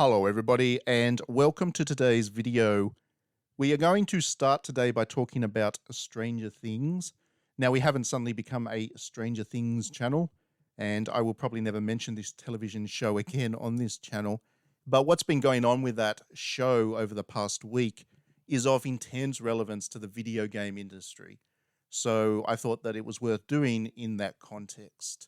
Hello everybody and welcome to today's video. We are going to start today by talking about Stranger Things. Now we haven't suddenly become a Stranger Things channel and I will probably never mention this television show again on this channel. But what's been going on with that show over the past week is of intense relevance to the video game industry. So I thought that it was worth doing in that context.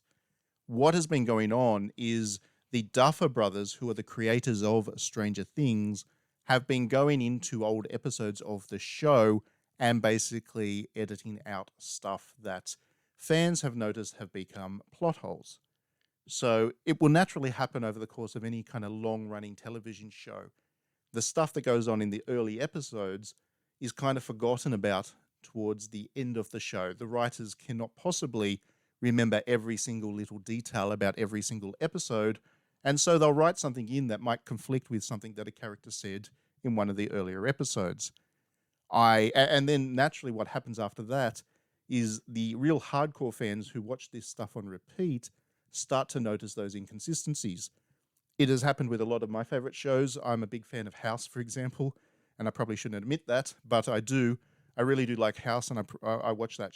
What has been going on is the Duffer Brothers, who are the creators of Stranger Things, have been going into old episodes of the show and basically editing out stuff that fans have noticed have become plot holes. So it will naturally happen over the course of any kind of long-running television show. The stuff that goes on in the early episodes is kind of forgotten about towards the end of the show. The writers cannot possibly remember every single little detail about every single episode, and so they'll write something in that might conflict with something that a character said in one of the earlier episodes. And then naturally what happens after that is the real hardcore fans who watch this stuff on repeat start to notice those inconsistencies. It has happened with a lot of my favorite shows. I'm a big fan of House, for example, and I probably shouldn't admit that, but I do. I really do like House, and I watch that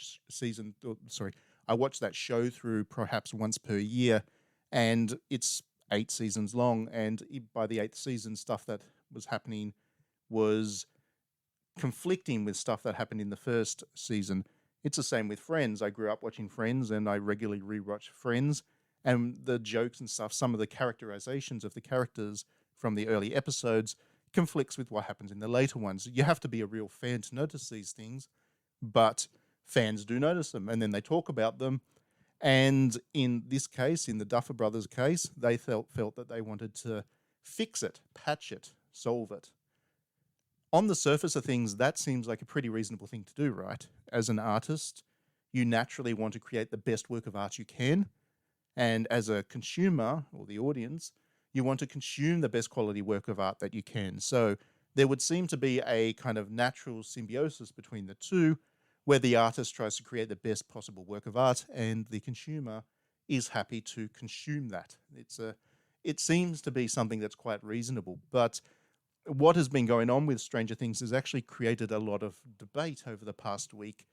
I watch that show through perhaps once per year, and it's 8 seasons long, and by the 8th season, stuff that was happening was conflicting with stuff that happened in the first season. It's the same with Friends. I grew up watching Friends, and I regularly rewatch Friends, and the jokes and stuff, some of the characterizations of the characters from the early episodes conflicts with what happens in the later ones. You have to be a real fan to notice these things, but fans do notice them, and then they talk about them. And in this case, in the Duffer Brothers case, they felt that they wanted to fix it, patch it, solve it. On the surface of things, that seems like a pretty reasonable thing to do, right? As an artist, you naturally want to create the best work of art you can. And as a consumer, or the audience, you want to consume the best quality work of art that you can. So there would seem to be a kind of natural symbiosis between the two, where the artist tries to create the best possible work of art and the consumer is happy to consume that. It seems to be something that's quite reasonable, but what has been going on with Stranger Things has actually created a lot of debate over the past week,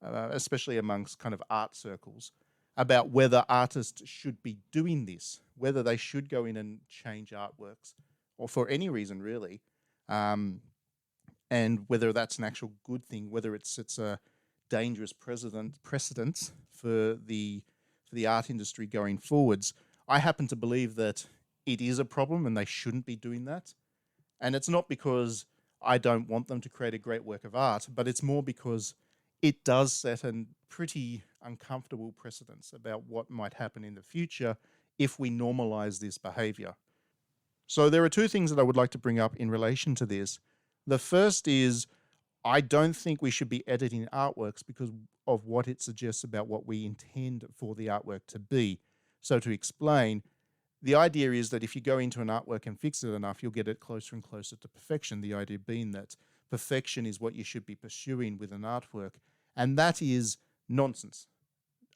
especially amongst kind of art circles, about whether artists should be doing this, whether they should go in and change artworks, or for any reason really. And whether that's an actual good thing, whether it sets a dangerous precedent for the art industry going forwards. I happen to believe that it is a problem and they shouldn't be doing that. And it's not because I don't want them to create a great work of art, but it's more because it does set a pretty uncomfortable precedence about what might happen in the future if we normalize this behavior. So there are two things that I would like to bring up in relation to this. The first is, I don't think we should be editing artworks because of what it suggests about what we intend for the artwork to be. So to explain, the idea is that if you go into an artwork and fix it enough, you'll get it closer and closer to perfection. The idea being that perfection is what you should be pursuing with an artwork. And that is nonsense.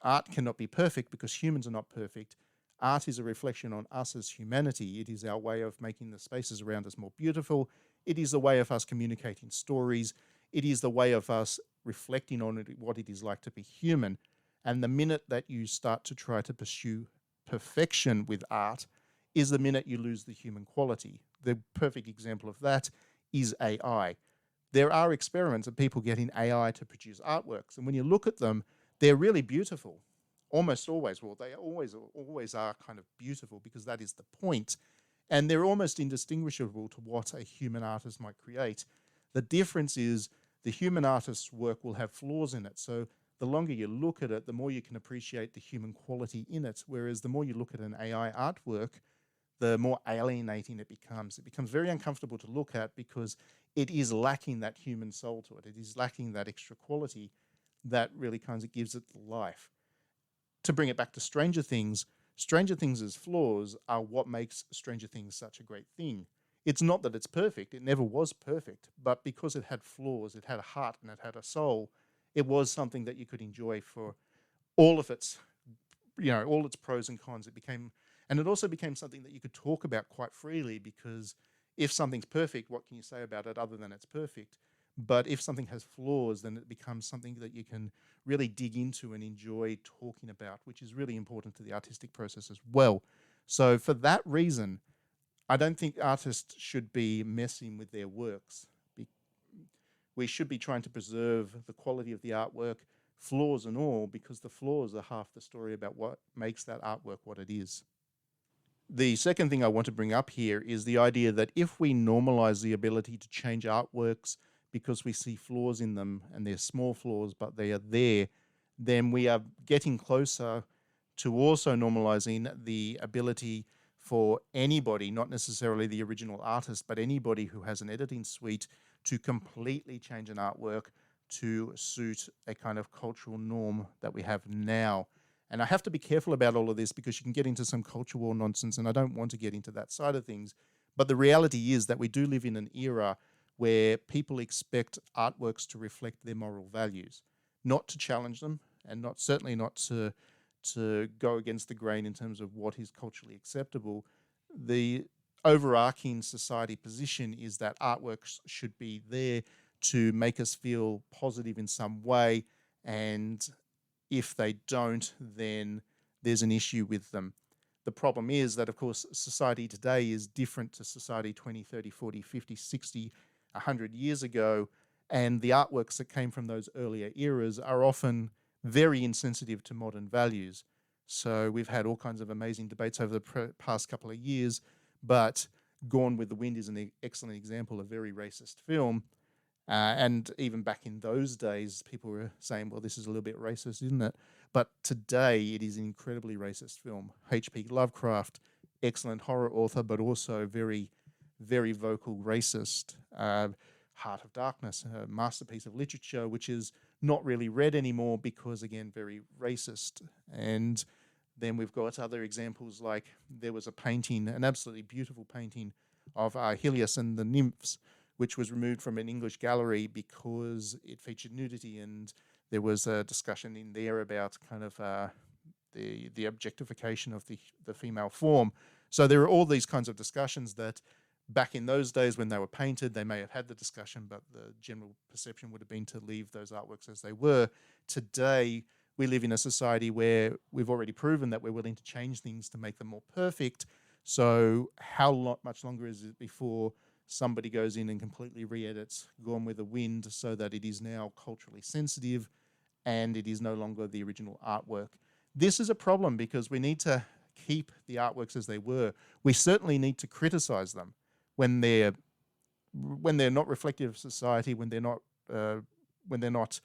Art cannot be perfect because humans are not perfect. Art is a reflection on us as humanity. It is our way of making the spaces around us more beautiful. It is the way of us communicating stories. It is the way of us reflecting on what it is like to be human. And the minute that you start to try to pursue perfection with art is the minute you lose the human quality. The perfect example of that is AI. There are experiments of people getting AI to produce artworks. And when you look at them, they're really beautiful. Almost always. Well, they always are kind of beautiful because that is the point. And they're almost indistinguishable to what a human artist might create. The difference is the human artist's work will have flaws in it. So the longer you look at it, the more you can appreciate the human quality in it. Whereas the more you look at an AI artwork, the more alienating it becomes. It becomes very uncomfortable to look at because it is lacking that human soul to it. It is lacking that extra quality that really kind of gives it life. To bring it back to Stranger Things' flaws are what makes Stranger Things such a great thing. It's not that it's perfect. It never was perfect. But because it had flaws, it had a heart and it had a soul, it was something that you could enjoy for all of its, all its pros and cons. It became And it also became something that you could talk about quite freely, because if something's perfect, what can you say about it other than it's perfect? But if something has flaws, then it becomes something that you can really dig into and enjoy talking about, which is really important to the artistic process as well. So for that reason, I don't think artists should be messing with their works. We should be trying to preserve the quality of the artwork, flaws and all, because the flaws are half the story about what makes that artwork what it is. The second thing I want to bring up here is the idea that if we normalize the ability to change artworks because we see flaws in them, and they're small flaws, but they are there, then we are getting closer to also normalizing the ability for anybody, not necessarily the original artist, but anybody who has an editing suite, to completely change an artwork to suit a kind of cultural norm that we have now. And I have to be careful about all of this, because you can get into some culture war nonsense, and I don't want to get into that side of things. But the reality is that we do live in an era where people expect artworks to reflect their moral values, not to challenge them, and certainly not to go against the grain in terms of what is culturally acceptable. The overarching society position is that artworks should be there to make us feel positive in some way, and if they don't, then there's an issue with them. The problem is that, of course, society today is different to society 20, 30, 40, 50, 60, 100 years ago, and the artworks that came from those earlier eras are often very insensitive to modern values. So we've had all kinds of amazing debates over the past couple of years, but Gone with the Wind is an excellent example of very racist film. And even back in those days, people were saying, well, this is a little bit racist, isn't it? But today, it is an incredibly racist film. H.P. Lovecraft, excellent horror author, but also very, very vocal racist. Heart of Darkness, a masterpiece of literature, which is not really read anymore because, again, very racist. And then we've got other examples, like there was a painting, an absolutely beautiful painting of Helios and the Nymphs, which was removed from an English gallery because it featured nudity, and there was a discussion in there about kind of the objectification of the female form. So there are all these kinds of discussions that back in those days when they were painted, they may have had the discussion, but the general perception would have been to leave those artworks as they were. Today, we live in a society where we've already proven that we're willing to change things to make them more perfect. So how much longer is it before somebody goes in and completely re-edits Gone with the Wind so that it is now culturally sensitive and it is no longer the original artwork? This is a problem, because we need to keep the artworks as they were. We certainly need to criticize them when they're not reflective of society, when they're not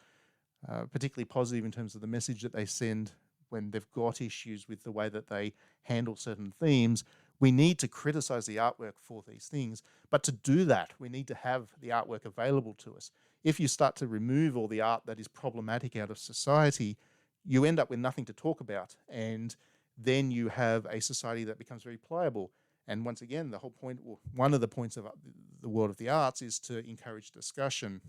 particularly positive in terms of the message that they send, when they've got issues with the way that they handle certain themes. We need to criticize the artwork for these things, but to do that, we need to have the artwork available to us. If you start to remove all the art that is problematic out of society, you end up with nothing to talk about, and then you have a society that becomes very pliable. And once again, the whole point, or one of the points of the world of the arts, is to encourage discussion.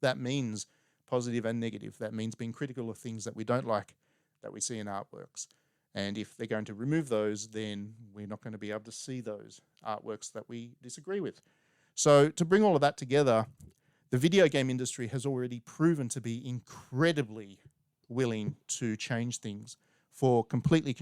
That means positive and negative. That means being critical of things that we don't like, that we see in artworks. And if they're going to remove those, then we're not going to be able to see those artworks that we disagree with. So to bring all of that together, the video game industry has already proven to be incredibly willing to change things for completely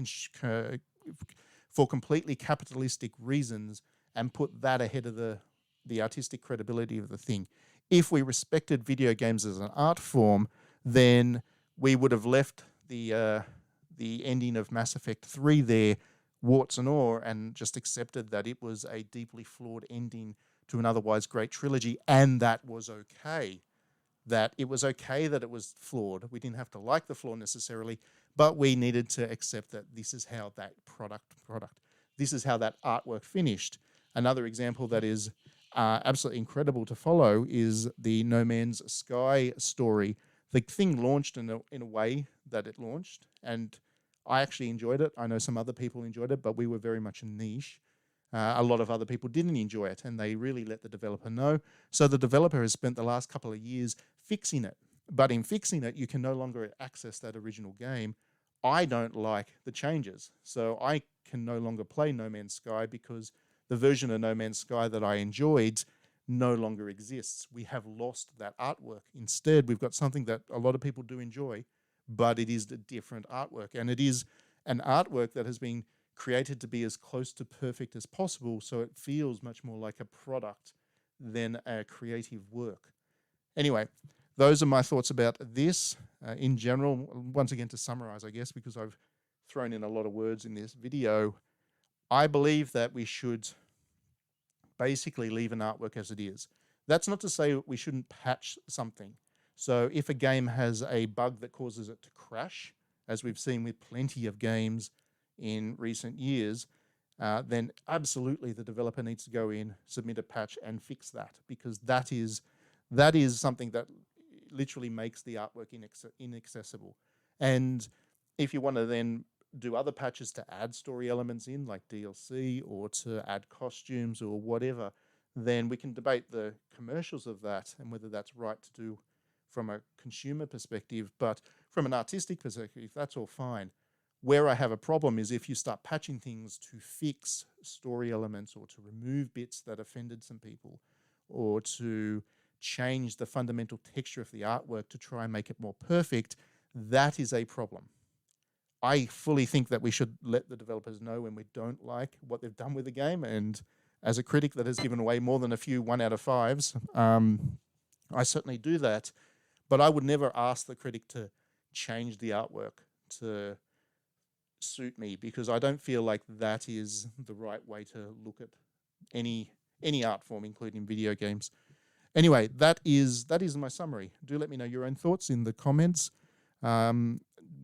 capitalistic reasons, and put that ahead of the artistic credibility of the thing. If we respected video games as an art form, then we would have left the ending of Mass Effect 3 there, warts and all, and just accepted that it was a deeply flawed ending to an otherwise great trilogy, and that was okay. That it was okay that it was flawed. We didn't have to like the flaw necessarily, but we needed to accept that this is how that this is how that artwork finished. Another example that is absolutely incredible to follow is the No Man's Sky story. The thing launched in a way that it launched, and I actually enjoyed it. I know some other people enjoyed it, but we were very much a niche. A lot of other people didn't enjoy it, and they really let the developer know. So the developer has spent the last couple of years fixing it. But in fixing it, you can no longer access that original game I don't like the changes. So I can no longer play No Man's Sky because the version of No Man's Sky that I enjoyed no longer exists. We have lost that artwork. Instead, we've got something that a lot of people do enjoy, but it is a different artwork. And it is an artwork that has been created to be as close to perfect as possible, so it feels much more like a product than a creative work. Anyway, those are my thoughts about this in general. Once again, to summarize, I guess, because I've thrown in a lot of words in this video, I believe that we should basically leave an artwork as it is. That's not to say we shouldn't patch something. So if a game has a bug that causes it to crash, as we've seen with plenty of games in recent years, then absolutely the developer needs to go in, submit a patch and fix that, because that is something that literally makes the artwork inaccessible. And if you want to then do other patches to add story elements in, like DLC, or to add costumes or whatever, then we can debate the commercials of that and whether that's right to do from a consumer perspective. But from an artistic perspective, that's all fine. Where I have a problem is if you start patching things to fix story elements, or to remove bits that offended some people, or to change the fundamental texture of the artwork to try and make it more perfect, that is a problem. I fully think that we should let the developers know when we don't like what they've done with the game. And as a critic that has given away more than a few 1 out of 5s, I certainly do that. But I would never ask the critic to change the artwork to suit me, because I don't feel like that is the right way to look at any art form, including video games. Anyway, that is my summary. Do let me know your own thoughts in the comments.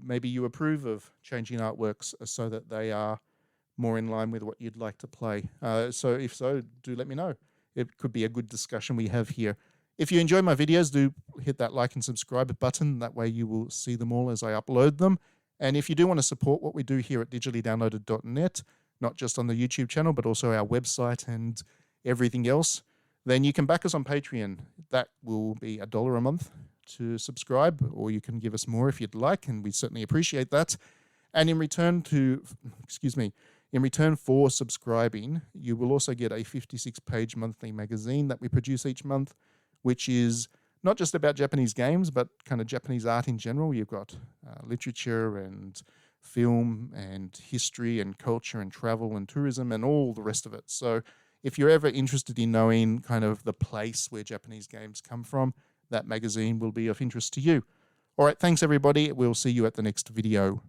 Maybe you approve of changing artworks so that they are more in line with what you'd like to play. So if so, do let me know. It could be a good discussion we have here. If you enjoy my videos, do hit that like and subscribe button. That way you will see them all as I upload them. And if you do want to support what we do here at digitallydownloaded.net, not just on the YouTube channel, but also our website and everything else, then you can back us on Patreon. That will be $1 a month to subscribe, or you can give us more if you'd like, and we certainly appreciate that. And in return for subscribing, you will also get a 56-page monthly magazine that we produce each month, which is not just about Japanese games, but kind of Japanese art in general. You've got literature and film and history and culture and travel and tourism and all the rest of it. So if you're ever interested in knowing kind of the place where Japanese games come from, that magazine will be of interest to you. All right, thanks everybody. We'll see you at the next video.